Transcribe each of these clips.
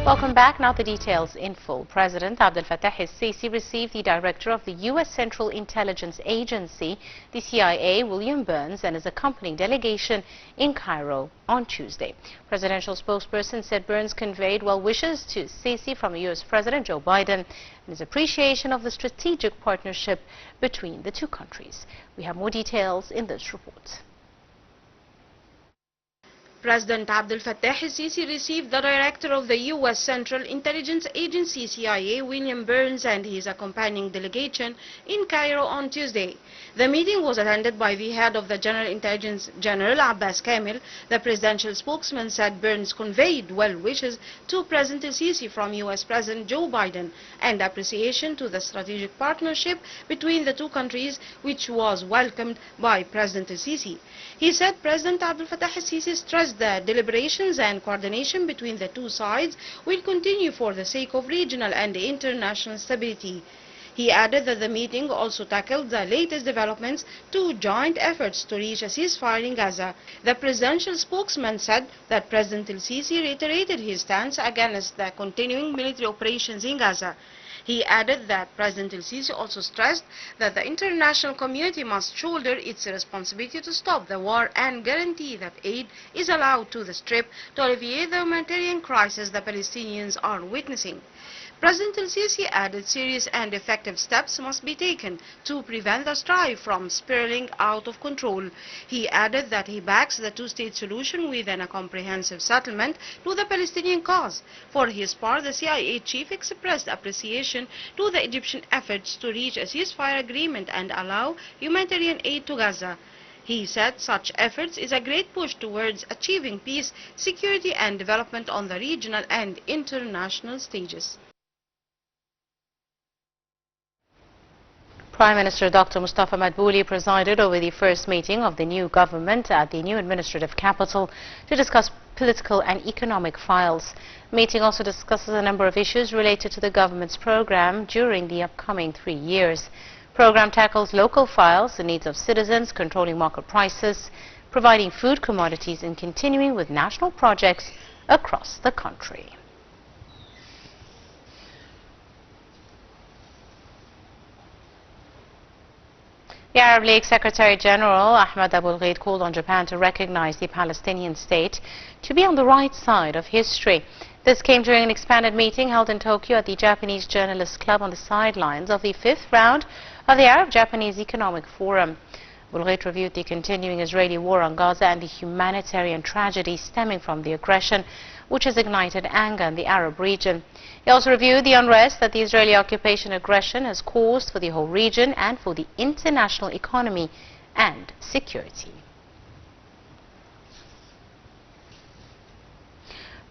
Welcome back. Now the details in full. President Abdel Fattah el-Sisi received the director of the U.S. Central Intelligence Agency, the CIA, William Burns, and his accompanying delegation in Cairo on Tuesday. Presidential spokesperson said Burns conveyed well wishes to Sisi from U.S. President Joe Biden and his appreciation of the strategic partnership between the two countries. We have more details in this report. President Abdel Fattah el-Sisi received the director of the U.S. Central Intelligence Agency CIA, William Burns, and his accompanying delegation in Cairo on Tuesday. The meeting was attended by the head of the General Intelligence, General Abbas Kamel. The presidential spokesman said Burns conveyed well wishes to President el-Sisi from U.S. President Joe Biden and appreciation to the strategic partnership between the two countries, which was welcomed by President el-Sisi. He said President Abdel Fattah el-Sisi stressed that deliberations and coordination between the two sides will continue for the sake of regional and international stability. He added that the meeting also tackled the latest developments to joint efforts to reach a ceasefire in Gaza. The presidential spokesman said that President el-Sisi reiterated his stance against the continuing military operations in Gaza. He added that President el-Sisi also stressed that the international community must shoulder its responsibility to stop the war and guarantee that aid is allowed to the Strip to alleviate the humanitarian crisis the Palestinians are witnessing. President el-Sisi added serious and effective steps must be taken to prevent the strife from spiraling out of control. He added that he backs the two-state solution within a comprehensive settlement to the Palestinian cause. For his part, the CIA chief expressed appreciation to the Egyptian efforts to reach a ceasefire agreement and allow humanitarian aid to Gaza. He said such efforts is a great push towards achieving peace, security and development on the regional and international stages. Prime Minister Dr. Mustafa Madbouli presided over the first meeting of the new government at the new administrative capital to discuss political and economic files. The meeting also discusses a number of issues related to the government's program during the upcoming 3 years. The program tackles local files, the needs of citizens, controlling market prices, providing food commodities, and continuing with national projects across the country. The Arab League Secretary General Ahmed Abul Gheid called on Japan to recognize the Palestinian state to be on the right side of history. This came during an expanded meeting held in Tokyo at the Japanese Journalists Club on the sidelines of the 5th round of the Arab-Japanese Economic Forum. Abul Gheid reviewed the continuing Israeli war on Gaza and the humanitarian tragedy stemming from the aggression, which has ignited anger in the Arab region. He also reviewed the unrest that the Israeli occupation aggression has caused for the whole region and for the international economy and security.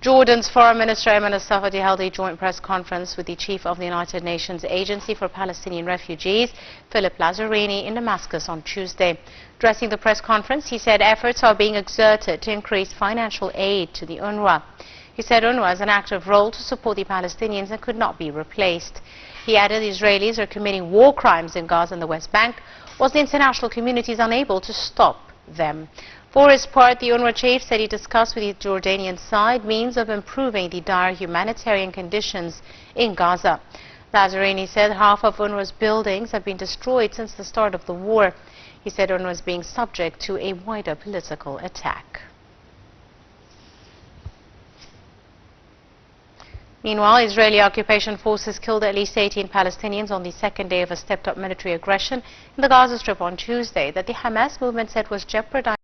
Jordan's Foreign Minister Ayman al-Safadi held a joint press conference with the chief of the United Nations Agency for Palestinian Refugees, Philip Lazzarini, in Damascus on Tuesday. Addressing the press conference, he said efforts are being exerted to increase financial aid to the UNRWA. He said UNRWA has an active role to support the Palestinians and could not be replaced. He added the Israelis are committing war crimes in Gaza and the West Bank, whilst the international community is unable to stop them. For his part, the UNRWA chief said he discussed with the Jordanian side means of improving the dire humanitarian conditions in Gaza. Lazzarini said half of UNRWA's buildings have been destroyed since the start of the war. He said UNRWA is being subject to a wider political attack. Meanwhile, Israeli occupation forces killed at least 18 Palestinians on the second day of a stepped-up military aggression in the Gaza Strip on Tuesday that the Hamas movement said was jeopardizing